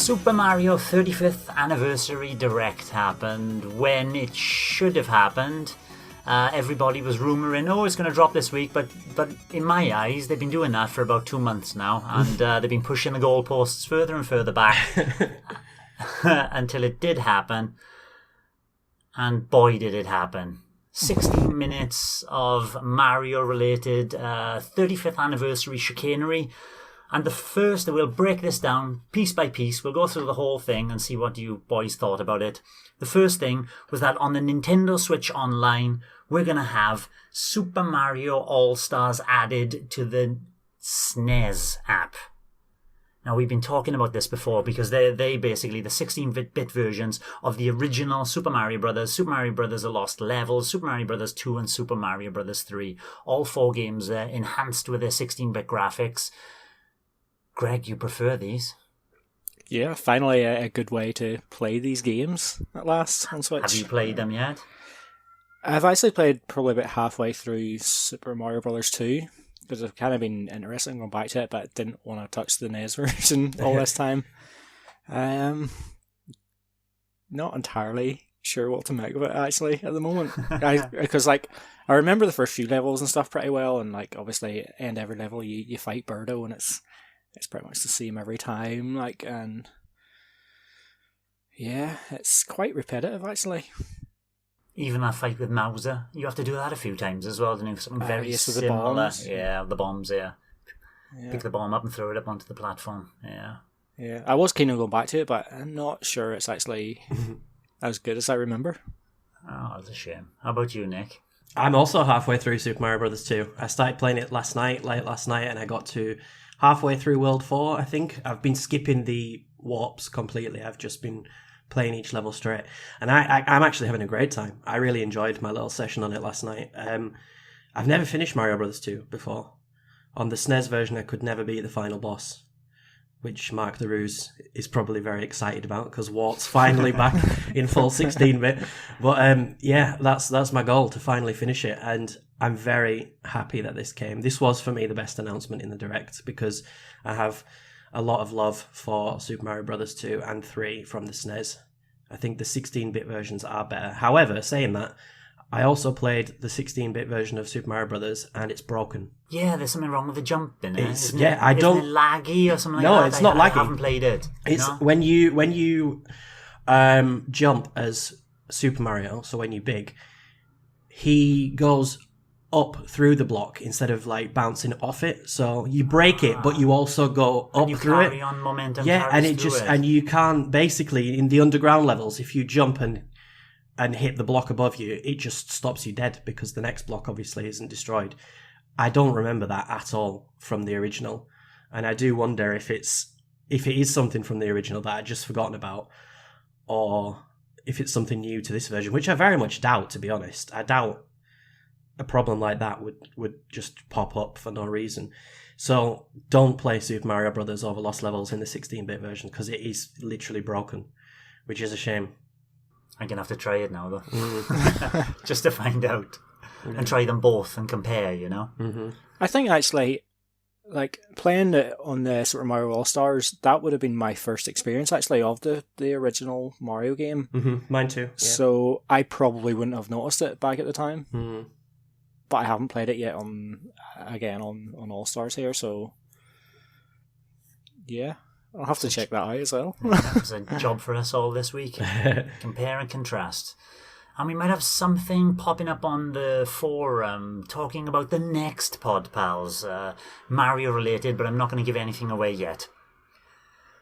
Super Mario 35th Anniversary Direct happened when it should have happened. Everybody was rumouring, it's going to drop this week, but in my eyes, they've been doing that for about 2 months now, and they've been pushing the goalposts further and further back until it did happen, and boy did it happen. 16 minutes of Mario-related 35th Anniversary chicanery. And we'll break this down piece by piece. We'll go through the whole thing and see what you boys thought about it. The first thing was that on the Nintendo Switch Online, we're going to have Super Mario All-Stars added to the SNES app. Now, we've been talking about this before because they basically the 16-bit versions of the original Super Mario Brothers, Super Mario Brothers The Lost Levels, Super Mario Brothers 2, and Super Mario Brothers 3. All 4 games enhanced with their 16-bit graphics. Greg, you prefer these? Yeah, finally a good way to play these games at last on Switch. Have you played them yet? I've actually played probably about halfway through Super Mario Bros. 2, because I've kind of been interested in going back to it, but didn't want to touch the NES version all this time. Not entirely sure what to make of it, actually, at the moment. Because, I remember the first few levels and stuff pretty well, and, obviously, end every level you fight Birdo, and it's pretty much the same every time, and yeah, it's quite repetitive, actually. Even that fight with Mauser, you have to do that a few times as well, don't you? Something very similar. The bombs. Yeah, the bombs, yeah. Pick the bomb up and throw it up onto the platform, yeah. Yeah, I was keen on going back to it, but I'm not sure it's actually as good as I remember. Oh, that's a shame. How about you, Nick? I'm also halfway through Super Mario Bros. 2. I started playing it late last night, and I got to halfway through World 4, I think. I've been skipping the warps completely. I've just been playing each level straight. And I'm actually having a great time. I really enjoyed my little session on it last night. I've never finished Mario Bros. 2 before. On the SNES version, I could never beat the final boss, which Mark the Ruse is probably very excited about, because Wart's finally back in full 16-bit. But yeah, that's my goal, to finally finish it. And I'm very happy that this came. This was, for me, the best announcement in the Direct, because I have a lot of love for Super Mario Bros. 2 and 3 from the SNES. I think the 16-bit versions are better. However, saying that, I also played the 16-bit version of Super Mario Brothers, and it's broken. Yeah, there's something wrong with the jump in it. Isn't it laggy or something like that? No, it's not laggy. I haven't played it. It's when you jump as Super Mario, so when you big, he goes up through the block instead of bouncing off it. So you break it, but you also go up through it. You carry on momentum. Yeah, and you can't, basically in the underground levels, if you jump and hit the block above you, it just stops you dead, because the next block obviously isn't destroyed. I don't remember that at all from the original, and I do wonder if it is something from the original that I'd just forgotten about, or if it's something new to this version, which I very much doubt, to be honest. I doubt a problem like that would just pop up for no reason. So don't play Super Mario Brothers over Lost Levels in the 16-bit version, because it is literally broken, which is a shame. I'm going to have to try it now, though. Just to find out. And try them both and compare, Mm-hmm. I think, actually, playing it on the Super Mario All-Stars, that would have been my first experience, actually, of the original Mario game. Mm-hmm. Mine too. Yeah. So I probably wouldn't have noticed it back at the time. Mm-hmm. But I haven't played it yet on All-Stars here, so yeah. I'll have to check that out as well. That's a job for us all this week. Compare and contrast. And we might have something popping up on the forum talking about the next PodPals, Mario related, but I'm not going to give anything away yet.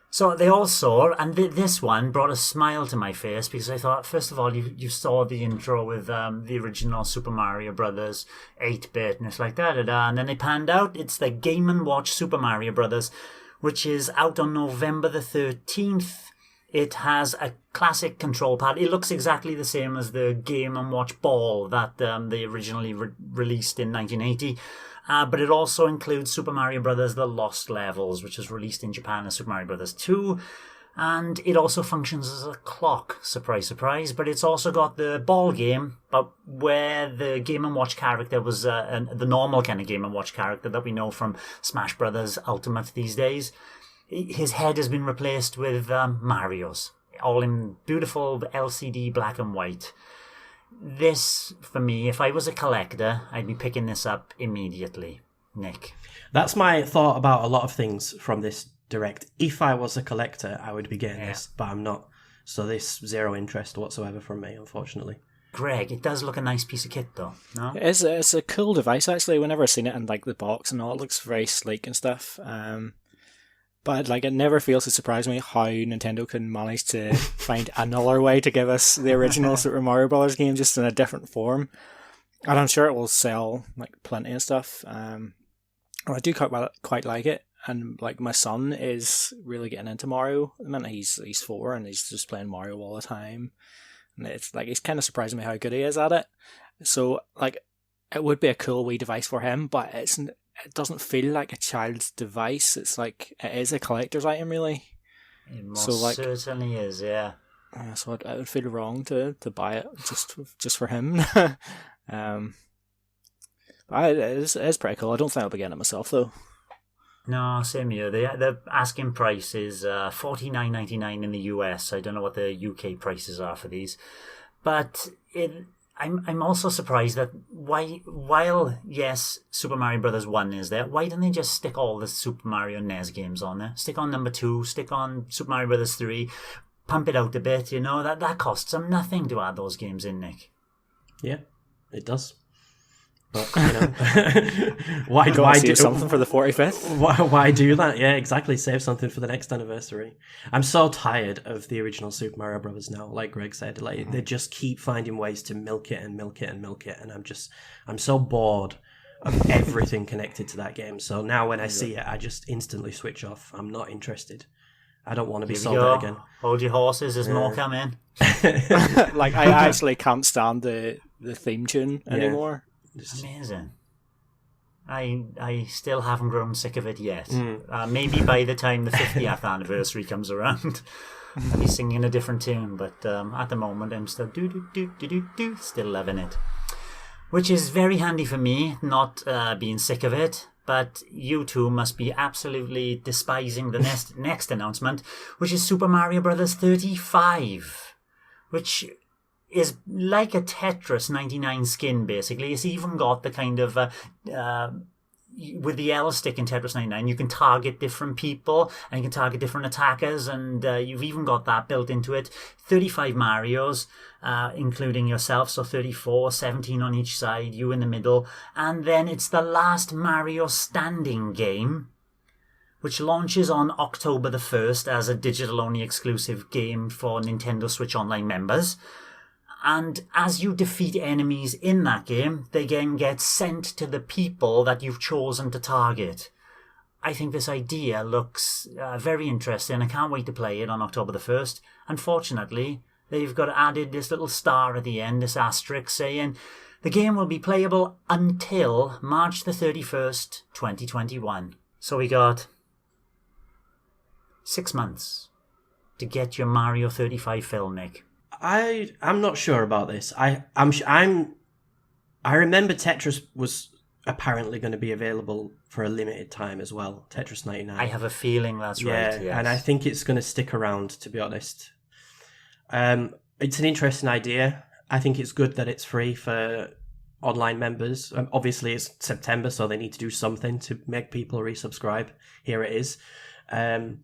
So they all saw, and this one brought a smile to my face, because I thought, first of all, you saw the intro with the original Super Mario Brothers 8-bit, and it's like da-da-da, and then they panned out, it's the Game & Watch Super Mario Brothers, which is out on November the 13th. It has a classic control pad. It looks exactly the same as the Game & Watch Ball that they originally released in 1980. But it also includes Super Mario Bros. The Lost Levels, which was released in Japan as Super Mario Bros. 2. And it also functions as a clock, surprise, surprise. But it's also got the ball game, but where the Game & Watch character was the normal kind of Game & Watch character that we know from Smash Brothers Ultimate these days. his head has been replaced with Mario's, all in beautiful LCD black and white. This, for me, if I was a collector, I'd be picking this up immediately. Nick? That's my thought about a lot of things from this Direct. If I was a collector, I would be getting this, but I'm not. So this, zero interest whatsoever from me, unfortunately. Greg, it does look a nice piece of kit, though, no? It's a cool device, actually. Whenever I've seen it in like the box and all, it looks very sleek and stuff. But like, it never fails to surprise me how Nintendo can manage to find another way to give us the original Super Mario Brothers game just in a different form. And I'm sure it will sell like plenty of stuff. I do quite like it. And like, my son is really getting into Mario. I mean, he's 4 and he's just playing Mario all the time. And it's like, it's kind of surprising me how good he is at it. So like, it would be a cool wee device for him, but it doesn't feel like a child's device. It's like, it is a collector's item, really. It most certainly is, yeah. So it would feel wrong to buy it just for him. But it is pretty cool. I don't think I'll be getting it myself, though. No, same here. The asking price is $49.99 in the US. I don't know what the UK prices are for these, but I'm also surprised that while yes, Super Mario Brothers 1 is there, why don't they just stick all the Super Mario NES games on there? Stick on number 2, stick on Super Mario Brothers 3, pump it out a bit. You know, that costs them nothing to add those games in, Nick. Yeah, it does. But, you know, why do something for the 45th? Why do that? Yeah, exactly. Save something for the next anniversary. I'm so tired of the original Super Mario Brothers now. Like Greg said, like they just keep finding ways to milk it, and I'm so bored of everything connected to that game. So now when I see it, I just instantly switch off. I'm not interested. I don't want to be sold it again. Hold your horses, there's more coming. Like, I actually can't stand the theme tune anymore. Amazing. I still haven't grown sick of it yet. Maybe by the time the 50th anniversary comes around, I'll be singing a different tune. But at the moment, I'm still still loving it. Which is very handy for me, not being sick of it. But you two must be absolutely despising the next announcement, which is Super Mario Brothers 35, which is like a Tetris 99 skin, basically. It's even got the kind of with the L stick in Tetris 99, you can target different people and you can target different attackers, and you've even got that built into it. 35 Marios, including yourself, so 34, 17 on each side, you in the middle. And then it's the last Mario standing game, which launches on October the 1st as a digital-only exclusive game for Nintendo Switch Online members. And as you defeat enemies in that game, they then get sent to the people that you've chosen to target. I think this idea looks very interesting. I can't wait to play it on October the 1st. Unfortunately, they've got added this little star at the end, this asterisk saying, the game will be playable until March the 31st, 2021. So we got 6 months to get your Mario 35 fill, Nick. I'm not sure about this. I remember Tetris was apparently going to be available for a limited time as well. Tetris 99. I have a feeling that's right. Yes. And I think it's going to stick around, to be honest. It's an interesting idea. I think it's good that it's free for online members. Obviously, it's September, so they need to do something to make people resubscribe. Here it is. I'll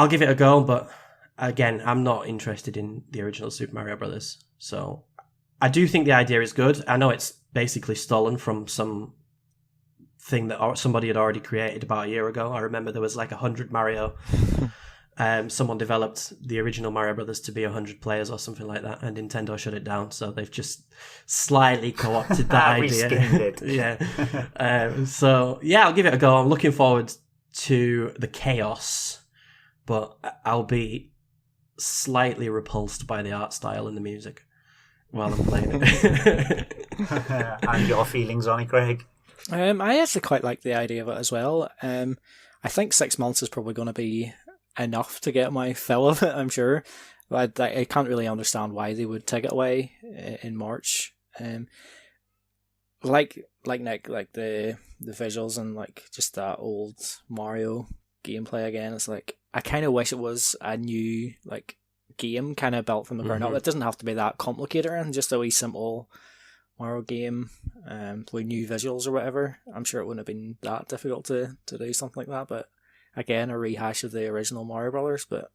give it a go, but again, I'm not interested in the original Super Mario Brothers. So I do think the idea is good. I know it's basically stolen from some thing that somebody had already created about a year ago. I remember there was like 100 Mario. Someone developed the original Mario Brothers to be 100 players or something like that, and Nintendo shut it down. So they've just slightly co-opted that idea. It. Yeah. So yeah, I'll give it a go. I'm looking forward to the chaos, but I'll be slightly repulsed by the art style and the music while I'm playing it. And your feelings on it, Greg? I actually quite like the idea of it as well. I think 6 months is probably going to be enough to get my fill of it, I'm sure. But I can't really understand why they would take it away in March. Like Nick, like the visuals and like just that old Mario gameplay again. It's like, I kind of wish it was a new like game kind of built from the ground up. It doesn't have to be that complicated, and just a wee simple Mario game with new visuals or whatever. I'm sure it wouldn't have been that difficult to do something like that. But again, a rehash of the original Mario Brothers. But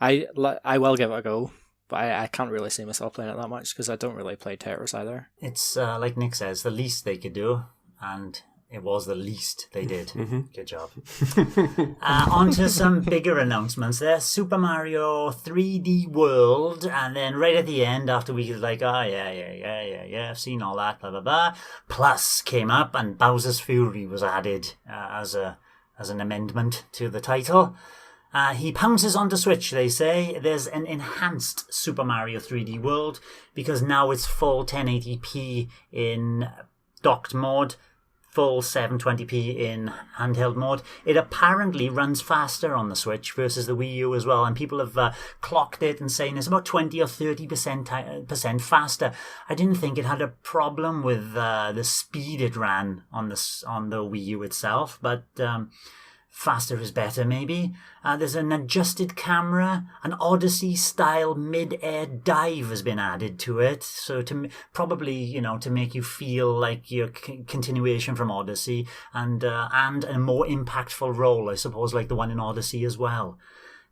I will give it a go. But I can't really see myself playing it that much because I don't really play Tetris either. It's like Nick says, the least they could do, and it was the least they did. Good job. On to some bigger announcements there. Super Mario 3D World, and then right at the end, after we were like, oh yeah, I've seen all that, blah blah blah. Plus came up, and Bowser's Fury was added as an amendment to the title. He pounces onto Switch, they say. There's an enhanced Super Mario 3D World because now it's full 1080p in docked mode, full 720p in handheld mode. It apparently runs faster on the Switch versus the Wii U as well, and people have clocked it and saying it's about 20 or 30% faster. I didn't think it had a problem with the speed it ran on the Wii U itself, but faster is better, maybe. There's an adjusted camera. An Odyssey-style mid-air dive has been added to it. So to probably, to make you feel like your continuation from Odyssey, and a more impactful role, I suppose, like the one in Odyssey as well.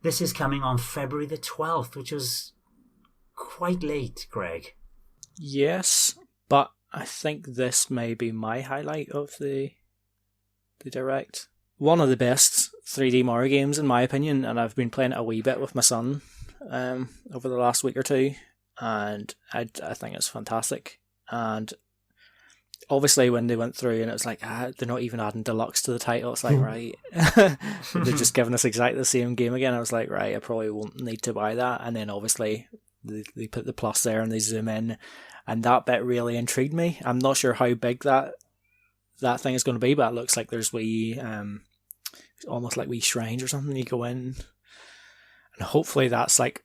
This is coming on February the 12th, which is quite late, Greg. Yes, but I think this may be my highlight of the Direct. One of the best 3D Mario games in my opinion, and I've been playing it a wee bit with my son over the last week or two, and I think it's fantastic. And obviously when they went through and it was like, they're not even adding deluxe to the title, it's like, right, they're just giving us exactly the same game again. I was like, right, I probably won't need to buy that. And then obviously they put the plus there and they zoom in, and that bit really intrigued me. I'm not sure how big that thing is going to be, but it looks like there's wee almost like wee shrines or something you go in, and hopefully that's like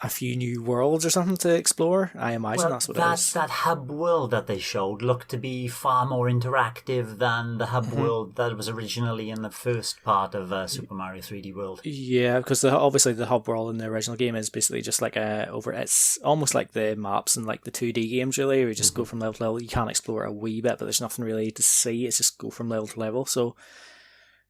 a few new worlds or something to explore. I imagine that's what it is. That hub world that they showed looked to be far more interactive than the hub world that was originally in the first part of Super Mario 3D World. Yeah, because obviously the hub world in the original game is basically just like it's almost like the maps and like the 2D games really, where you just go from level to level. You can explore a wee bit, but there's nothing really to see. It's just go from level to level. So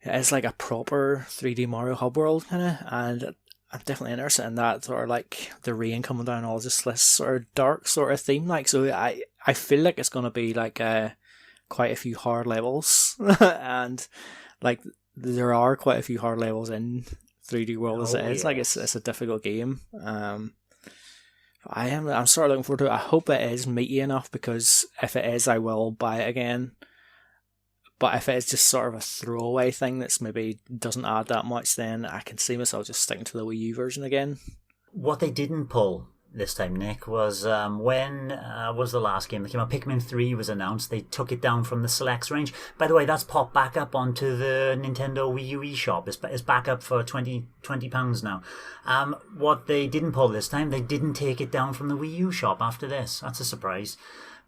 it's like a proper 3D Mario hub world kind of, and I'm definitely interested in that, sort of like the rain coming down, all just this sort of dark sort of theme. Like, so I feel like it's going to be like quite a few hard levels, and like there are quite a few hard levels in 3D World as it is. Yes. Like it's a difficult game. I'm sort of looking forward to it. I hope it is meaty enough, because if it is, I will buy it again. But if it's just sort of a throwaway thing that's maybe doesn't add that much, then I can see myself just sticking to the Wii U version again. What they didn't pull this time, Nick, was when was the last game that came out? Pikmin 3 was announced. They took it down from the selects range. By the way, that's popped back up onto the Nintendo Wii U eShop. It's back up for £20 now. What they didn't pull this time, they didn't take it down from the Wii U shop after this. That's a surprise.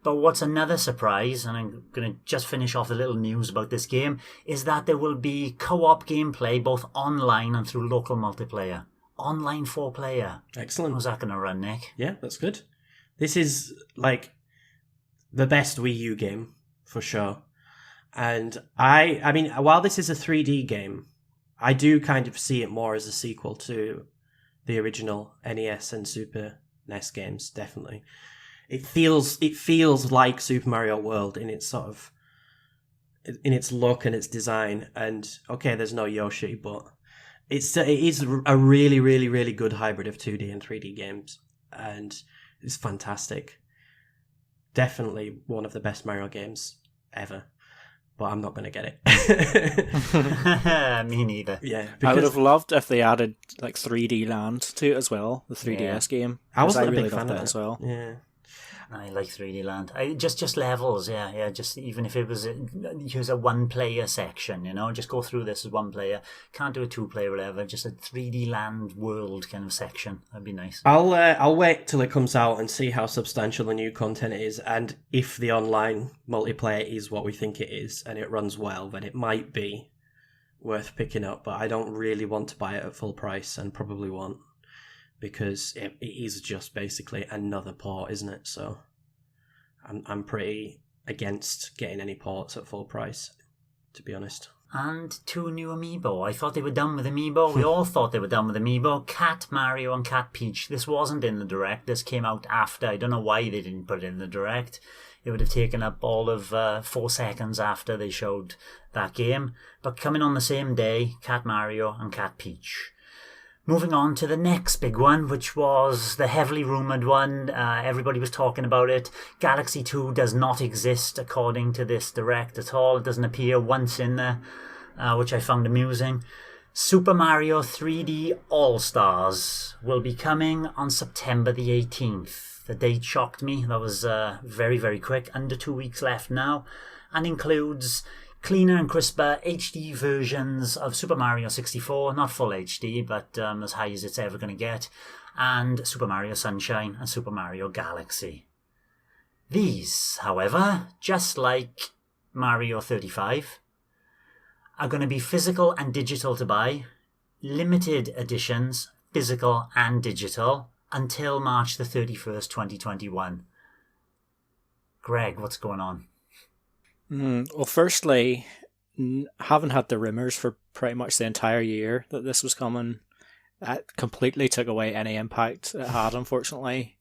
But what's another surprise, and I'm going to just finish off the little news about this game, is that there will be co-op gameplay both online and through local multiplayer. Online 4-player. Excellent. How's that going to run, Nick? Yeah, that's good. This is like the best Wii U game, for sure. And I mean, while this is a 3D game, I do kind of see it more as a sequel to the original NES and Super NES games, definitely. It feels like Super Mario World in its sort of in its look and its design. And okay, there's no Yoshi, but it is a really, really, really good hybrid of 2D and 3D games, and it's fantastic. Definitely one of the best Mario games ever. But I'm not going to get it. Me neither. Yeah, I would have loved if they added like 3D Land to it as well, the 3DS game. I was a really big fan of that as well. Yeah. I like 3D Land. Just levels, yeah. Just even if it was here's a 1-player section, just go through this as 1 player. Can't do a 2-player or whatever. Just a 3D Land world kind of section. That'd be nice. I'll wait till it comes out and see how substantial the new content is, and if the online multiplayer is what we think it is and it runs well, then it might be worth picking up, but I don't really want to buy it at full price, and probably won't, because it is just basically another port, isn't it? So I'm pretty against getting any ports at full price, to be honest. And 2 new amiibo. I thought they were done with amiibo. We all thought they were done with amiibo. Cat Mario and Cat Peach. This wasn't in the Direct. This came out after. I don't know why they didn't put it in the Direct. It would have taken up all of 4 seconds after they showed that game. But coming on the same day, Cat Mario and Cat Peach. Moving on to the next big one, which was the heavily rumoured one. Everybody was talking about it. Galaxy 2 does not exist according to this Direct at all. It doesn't appear once in there, which I found amusing. Super Mario 3D All-Stars will be coming on September the 18th. The date shocked me. That was very, very quick. Under 2 weeks left now. And includes cleaner and crisper HD versions of Super Mario 64, not full HD, but as high as it's ever going to get, and Super Mario Sunshine and Super Mario Galaxy. These, however, just like Mario 35, are going to be physical and digital to buy, limited editions, physical and digital, until March the 31st, 2021. Greg, what's going on? Well, firstly, haven't had the rumours for pretty much the entire year that this was coming. That completely took away any impact it had, unfortunately.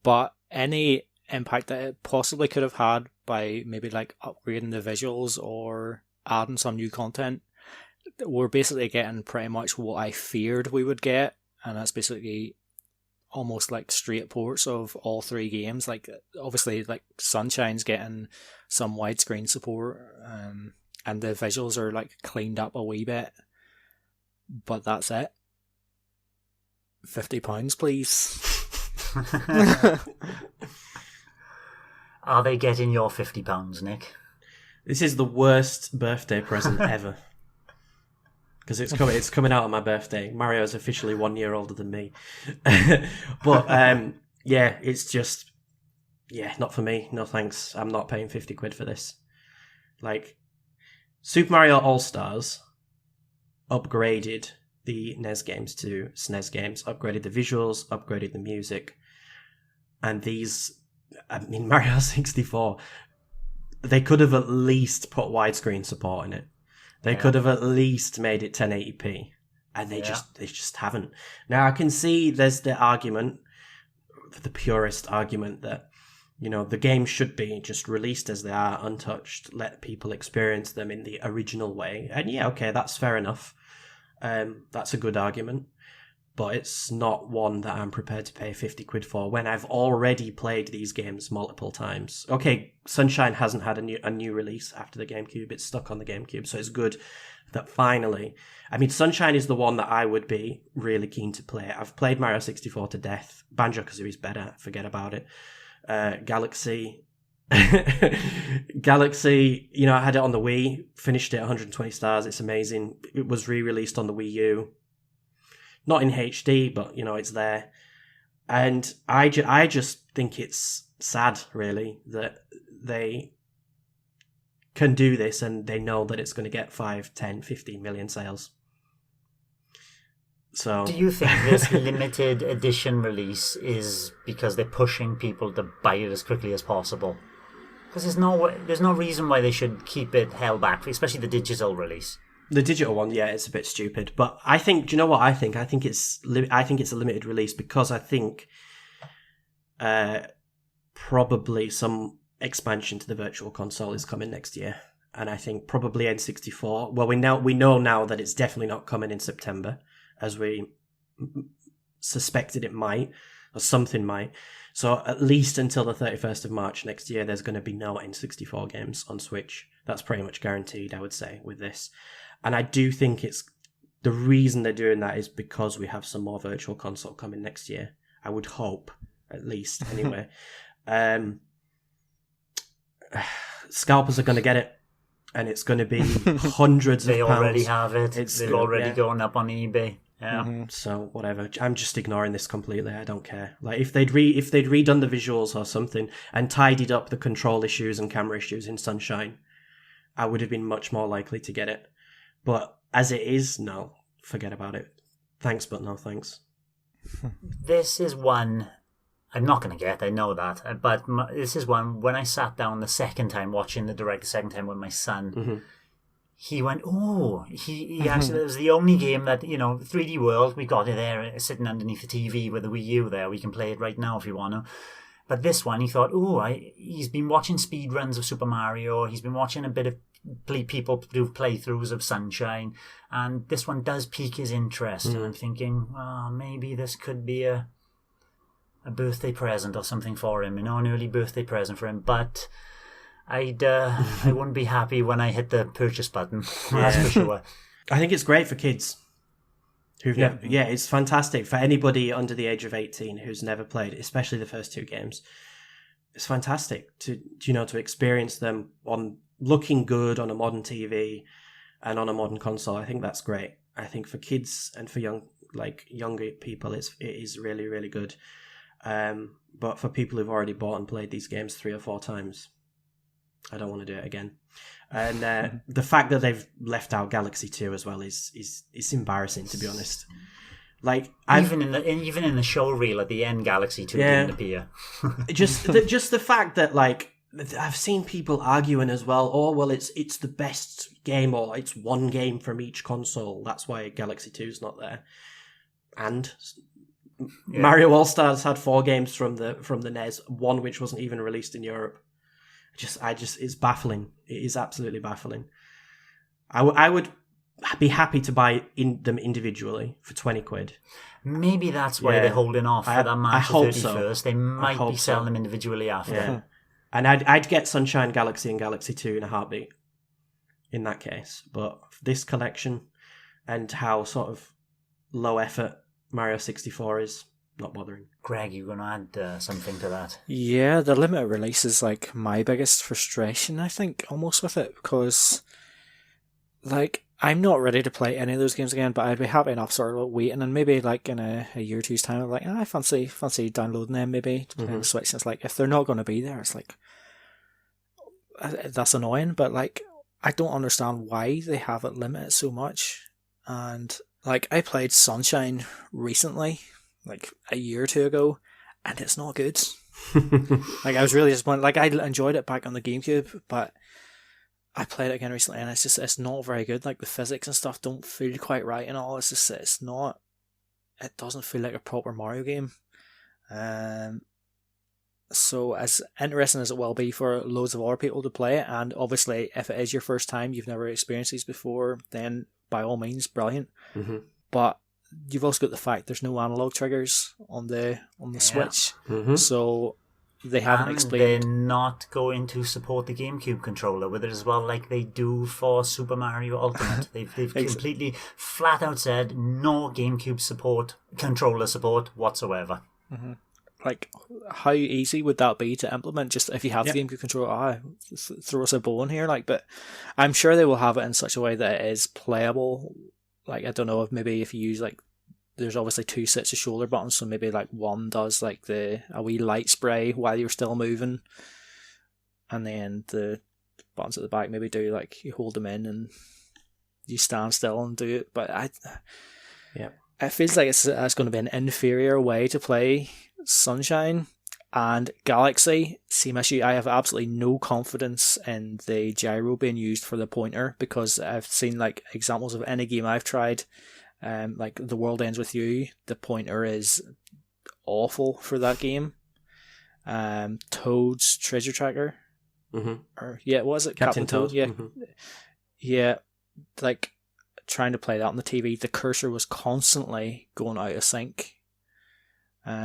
But any impact that it possibly could have had by maybe like upgrading the visuals or adding some new content, we're basically getting pretty much what I feared we would get, and that's basically almost like straight ports of all 3 games. Like, obviously, like Sunshine's getting some widescreen support, and the visuals are like cleaned up a wee bit, but that's it. £50, please. Are they getting your £50, Nick? This is the worst birthday present ever. Because it's coming out on my birthday. Mario is officially 1 year older than me. But, yeah, it's just, yeah, not for me. No thanks. I'm not paying 50 quid for this. Like, Super Mario All-Stars upgraded the NES games to SNES games, upgraded the visuals, upgraded the music. And these, I mean, Mario 64, they could have at least put widescreen support in it. They could have at least made it 1080p, and they just haven't. Now, I can see there's the argument, the purist argument, that, you know, the game should be just released as they are, untouched, let people experience them in the original way. And yeah, okay, that's fair enough. That's a good argument. But it's not one that I'm prepared to pay 50 quid for when I've already played these games multiple times. Okay, Sunshine hasn't had a new release after the GameCube. It's stuck on the GameCube, so it's good that finally... I mean, Sunshine is the one that I would be really keen to play. I've played Mario 64 to death. Banjo-Kazooie's better, forget about it. Galaxy... Galaxy, you know, I had it on the Wii, finished it 120 stars, it's amazing. It was re-released on the Wii U. Not in HD, but, you know, it's there. And I just think it's sad, really, that they can do this and they know that it's going to get 5, 10, 15 million sales. So, do you think this limited edition release is because they're pushing people to buy it as quickly as possible? Because there's no reason why they should keep it held back, especially the digital release. The digital one, yeah, it's a bit stupid. But I think, do you know what I think? I think it's a limited release because I think probably some expansion to the Virtual Console is coming next year. And I think probably N64. Well, we know now that it's definitely not coming in September, as we suspected it might, or something might. So at least until the 31st of March next year, there's going to be no N64 games on Switch. That's pretty much guaranteed, I would say, with this. And I do think it's the reason they're doing that is because we have some more Virtual Console coming next year. I would hope, at least, anyway. Scalpers are going to get it, and it's going to be hundreds of pounds. They already have it. They've already gone up on eBay. Yeah. Mm-hmm. So whatever. I'm just ignoring this completely. I don't care. Like if they'd redone the visuals or something and tidied up the control issues and camera issues in Sunshine, I would have been much more likely to get it. But as it is, no, forget about it. Thanks, but no thanks. This is one I'm not going to get, I know that. But this is one, when I sat down the second time, watching the direct the second time with my son, he went, oh, he actually, it was the only game that, 3D World, we got it there, sitting underneath the TV with the Wii U there. We can play it right now if you want to. But this one, he thought, he's been watching speed runs of Super Mario. He's been watching a bit of people do playthroughs of Sunshine. And this one does pique his interest. And I'm thinking, maybe this could be a birthday present or something for him, an early birthday present for him. But I wouldn't be happy when I hit the purchase button. That's for sure. I think it's great for kids. It's fantastic for anybody under the age of 18 who's never played, especially the first two games. It's fantastic to experience them on looking good on a modern TV and on a modern console. I think that's great. I think for kids and for younger people, it is really, really good. But for people who've already bought and played these games 3 or 4 times, I don't want to do it again. And the fact that they've left out Galaxy 2 as well is embarrassing, to be honest. Like even in the show reel at the end, Galaxy 2 didn't appear. just the fact that I've seen people arguing as well. Oh well, it's the best game, or it's one game from each console. That's why Galaxy 2's not there. And Mario All Stars had 4 games from the NES, one which wasn't even released in Europe. It's baffling. It is absolutely baffling. I would be happy to buy them individually for 20 quid. Maybe that's why they're holding off for that March 31st. So. They might be selling them individually after. Yeah. And I'd get Sunshine Galaxy and Galaxy 2 in a heartbeat in that case. But this collection and how sort of low effort Mario 64 is, not bothering. Greg, you're going to add something to that? Yeah, the limited release is my biggest frustration, I think, almost with it, because I'm not ready to play any of those games again, but I'd be happy enough sort of waiting, and maybe in a year or two's time, I'm I fancy downloading them maybe to play on the Switch. And it's if they're not going to be there, it's that's annoying, but I don't understand why they have it limited so much. And I played Sunshine recently, a year or two ago, and it's not good. I was really disappointed. I enjoyed it back on the GameCube, but I played it again recently, and it's not very good. The physics and stuff don't feel quite right and all. It's just, it doesn't feel like a proper Mario game. So as interesting as it will be for loads of other people to play it, and obviously if it is your first time, you've never experienced these before, then by all means, brilliant. But you've also got the fact there's no analog triggers on the Switch, so they haven't explained. They're not going to support the GameCube controller with it as well, like they do for Super Mario Ultimate. They've completely flat out said no GameCube controller support whatsoever. How easy would that be to implement? Just if you have the GameCube controller, throw us a bone here. But I'm sure they will have it in such a way that it is playable. I don't know if you use there's obviously 2 sets of shoulder buttons, so maybe one does a wee light spray while you're still moving, and then the buttons at the back maybe do you hold them in and you stand still and do it. But it feels like it's going to be an inferior way to play Sunshine. And Galaxy, same issue. I have absolutely no confidence in the gyro being used for the pointer, because I've seen examples of any game I've tried, The World Ends With You, the pointer is awful for that game. Toad's Treasure Tracker, or what was it? Captain Toad. Yeah, trying to play that on the TV, the cursor was constantly going out of sync.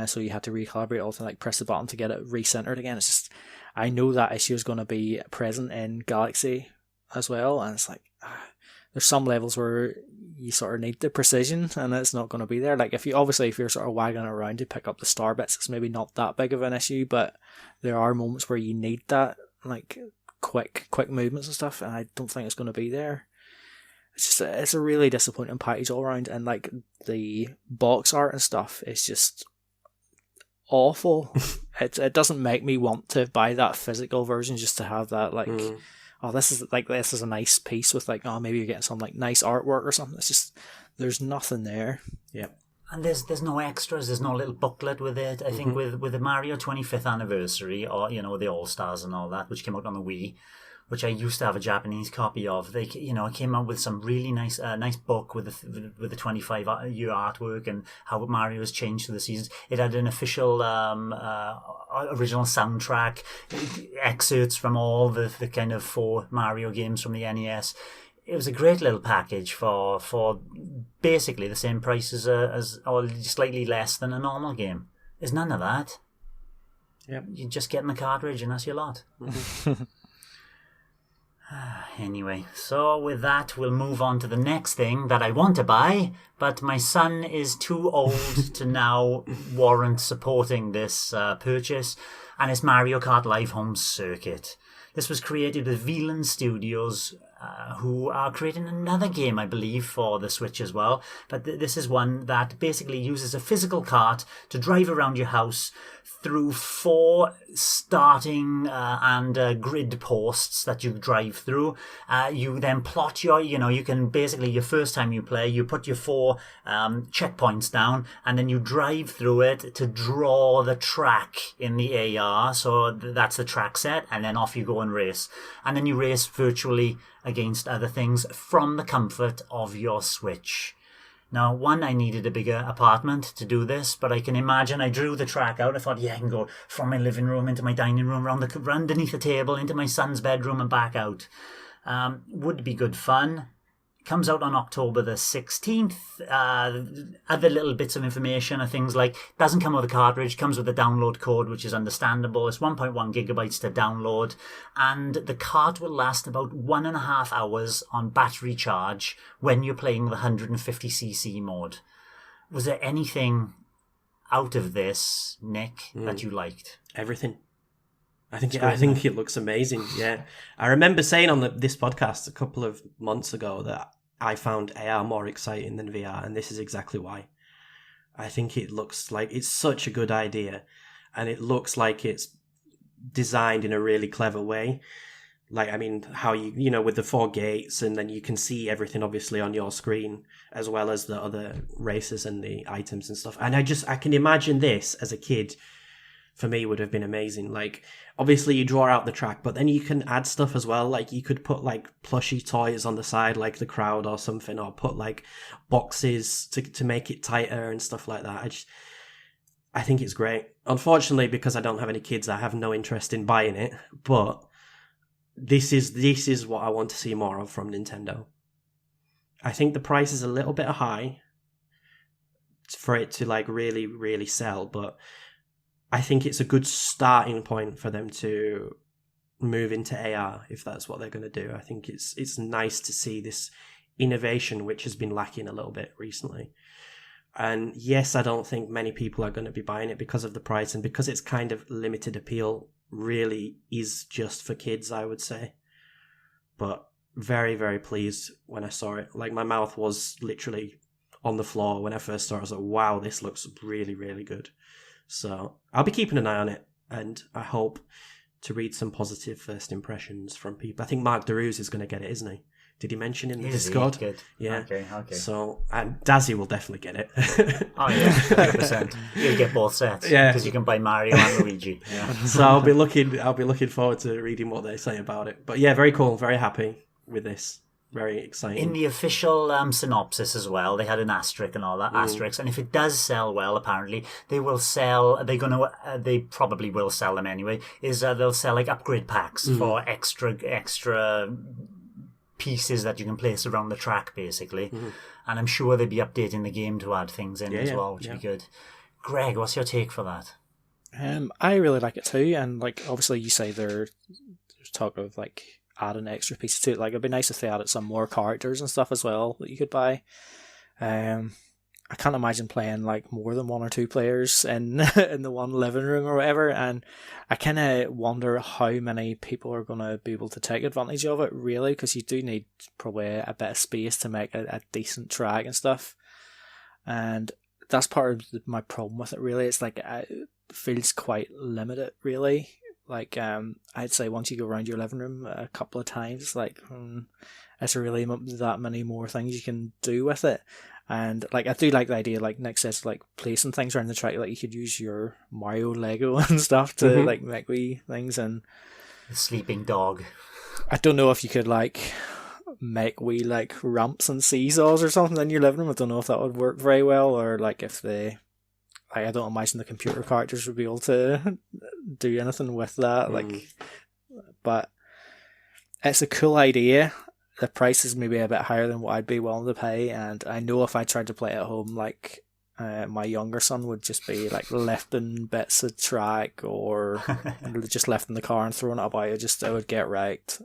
So you had to recalibrate all to press the button to get it recentered again. It's just, I know that issue is going to be present in Galaxy as well, and it's there's some levels where you sort of need the precision, and it's not going to be there. If you're sort of wagging around to pick up the star bits, it's maybe not that big of an issue, but there are moments where you need that quick movements and stuff, and I don't think it's going to be there. It's a really disappointing package all around, and the box art and stuff is just it doesn't make me want to buy that physical version just to have that oh, this is a nice piece with like, oh, maybe you're getting some like nice artwork or something. It's just, there's nothing there. Yep. And there's no extras, there's no little booklet with it. I think with the Mario 25th anniversary, or the All Stars and all that, which came out on the Wii, which I used to have a Japanese copy of. They, it came out with some really nice book with the 25-year artwork and how Mario has changed through the seasons. It had an official original soundtrack, excerpts from all the kind of 4 Mario games from the NES. It was a great little package for basically the same price as or slightly less than a normal game. There's none of that. Yep. You're just getting the cartridge and that's your lot. Anyway, so with that, we'll move on to the next thing that I want to buy, but my son is too old to now warrant supporting this purchase, and it's Mario Kart Live Home Circuit. This was created with VLAN Studios, who are creating another game, I believe, for the Switch as well. But this is one that basically uses a physical kart to drive around your house through 4 starting and grid posts that you drive through. You then plot you can basically, your first time you play, you put your 4 checkpoints down, and then you drive through it to draw the track in the AR. So that's the track set, and then off you go and race. And then you race virtually against other things from the comfort of your Switch. Now, I needed a bigger apartment to do this, but I can imagine I drew the track out. I thought, I can go from my living room into my dining room, underneath the table, into my son's bedroom and back out. Would be good fun. Comes out on October the 16th. Other little bits of information are things like, doesn't come with a cartridge, comes with a download code, which is understandable. It's 1.1 gigabytes to download, and the cart will last about 1.5 hours on battery charge when you're playing the 150cc mode. Was there anything out of this, Nick, that you liked? Everything. I think it looks amazing. Yeah, I remember saying on this podcast a couple of months ago that I found AR more exciting than VR, and this is exactly why. I think it looks like it's such a good idea, and it looks like it's designed in a really clever way. Like, I mean, how with the 4 gates, and then you can see everything obviously on your screen, as well as the other races and the items and stuff. And I can imagine this as a kid. For me, would have been amazing. Like, obviously you draw out the track, but then you can add stuff as well. Like, you could put like plushy toys on the side, like the crowd or something, or put like boxes to make it tighter and stuff like that. I think it's great. Unfortunately, because I don't have any kids, I have no interest in buying it. But this is what I want to see more of from Nintendo. I think the price is a little bit high for it to like really, really sell, but I think it's a good starting point for them to move into AR if that's what they're going to do. I think it's nice to see this innovation, which has been lacking a little bit recently. And yes, I don't think many people are going to be buying it because of the price, and because it's kind of limited appeal, really is just for kids, I would say. But very, very pleased when I saw it. Like, my mouth was literally on the floor when I first saw it. I was like, wow, this looks really, really good. So I'll be keeping an eye on it, and I hope to read some positive first impressions from people. I think Mark DeRuse is going to get it, isn't he? Did he mention in the Discord? Good. Yeah. Okay. So, and Dazzy will definitely get it. Oh yeah, 100%. You'll get both sets. Yeah, because you can buy Mario and Luigi. Yeah. So I'll be looking forward to reading what they say about it. But yeah, very cool. Very happy with this. Very exciting. In the official synopsis as well, they had an asterisk and all that asterisk. And if it does sell well, apparently they will sell. They probably will sell them anyway. They'll sell like upgrade packs for extra pieces that you can place around the track, basically. And I'm sure they'll be updating the game to add things in as well, which would be good. Greg, what's your take for that? I really like it too, and like obviously you say there's talk of like adding extra pieces to it. Like, it'd be nice if they added some more characters and stuff as well that you could buy. I can't imagine playing like more than 1 or 2 players in in the one living room or whatever, and I kind of wonder how many people are going to be able to take advantage of it, really, because you do need probably a bit of space to make a decent track and stuff. And that's part of my problem with it, really. It's like it feels quite limited, really, Like, I'd say once you go around your living room a couple of times, like, it's really that many more things you can do with it. And like, I do like the idea, like Nick says, like placing things around the track. Like you could use your Mario Lego and stuff to like make wee things. And the sleeping dog. I don't know if you could like make wee like ramps and seesaws or something in your living room. I don't know if that would work very well, or like if they, like, I don't imagine the computer characters would be able to do anything with that. Like, but it's a cool idea. The price is maybe a bit higher than what I'd be willing to pay, and I know if I tried to play at home, like my younger son would just be like lifting bits of track or just lifting the car and throwing it about. I would get wrecked.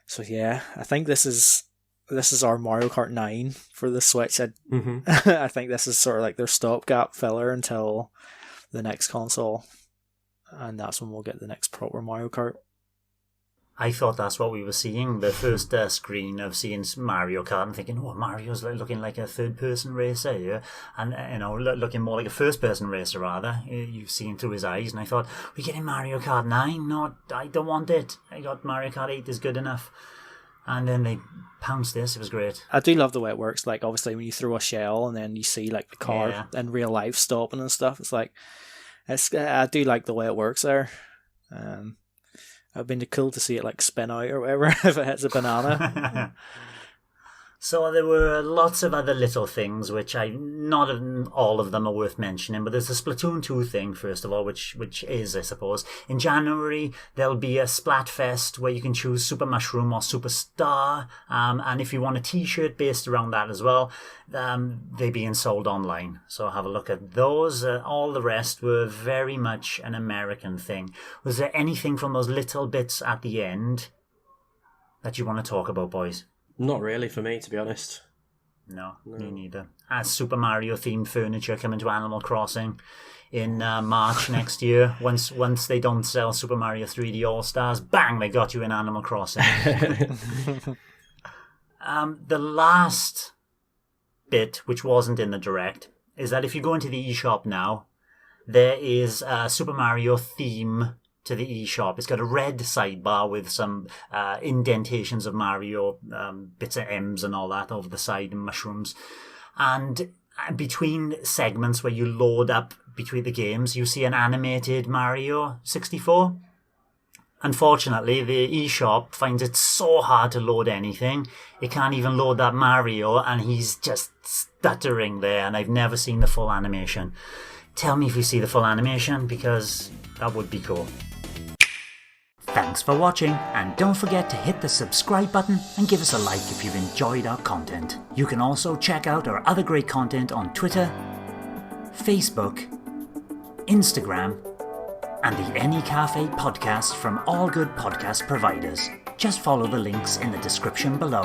So yeah, I think this is our Mario Kart 9 for the Switch. I think this is sort of like their stopgap filler until the next console, and that's when we'll get the next proper Mario Kart. I thought that's what we were seeing, the first screen of seeing Mario Kart and thinking, oh, Mario's looking like a third-person racer here, and looking more like a first-person racer, rather. You've seen through his eyes, and I thought, we're getting Mario Kart 9? No, I don't want it. I got Mario Kart 8 is good enough. And then they pounced this. It was great. I do love the way it works. Like, obviously, when you throw a shell and then you see, like, the car in real life stopping and stuff, it's like, I do like the way it works there. It'd been cool to see it like spin out or whatever if it hits a banana. So there were lots of other little things which not all of them are worth mentioning, but there's the Splatoon 2 thing, first of all, which is, I suppose. In January, there'll be a Splatfest where you can choose Super Mushroom or Superstar, and if you want a t-shirt based around that as well, they're being sold online. So have a look at those. All the rest were very much an American thing. Was there anything from those little bits at the end that you want to talk about, boys? Not really for me, to be honest. No, me neither. As Super Mario themed furniture coming to Animal Crossing in March next year. Once they don't sell Super Mario 3D All Stars, bang, they got you in Animal Crossing. The last bit, which wasn't in the Direct, is that if you go into the eShop now, there is a Super Mario theme to the eShop. It's got a red sidebar with some indentations of Mario, bits of M's and all that over the side, and mushrooms. And between segments where you load up between the games, you see an animated Mario 64. Unfortunately, the eShop finds it so hard to load anything. It can't even load that Mario, and he's just stuttering there, and I've never seen the full animation. Tell me if you see the full animation, because that would be cool. Thanks for watching, and don't forget to hit the subscribe button and give us a like if you've enjoyed our content. You can also check out our other great content on Twitter, Facebook, Instagram, and the N-E Café podcast from all good podcast providers. Just follow the links in the description below.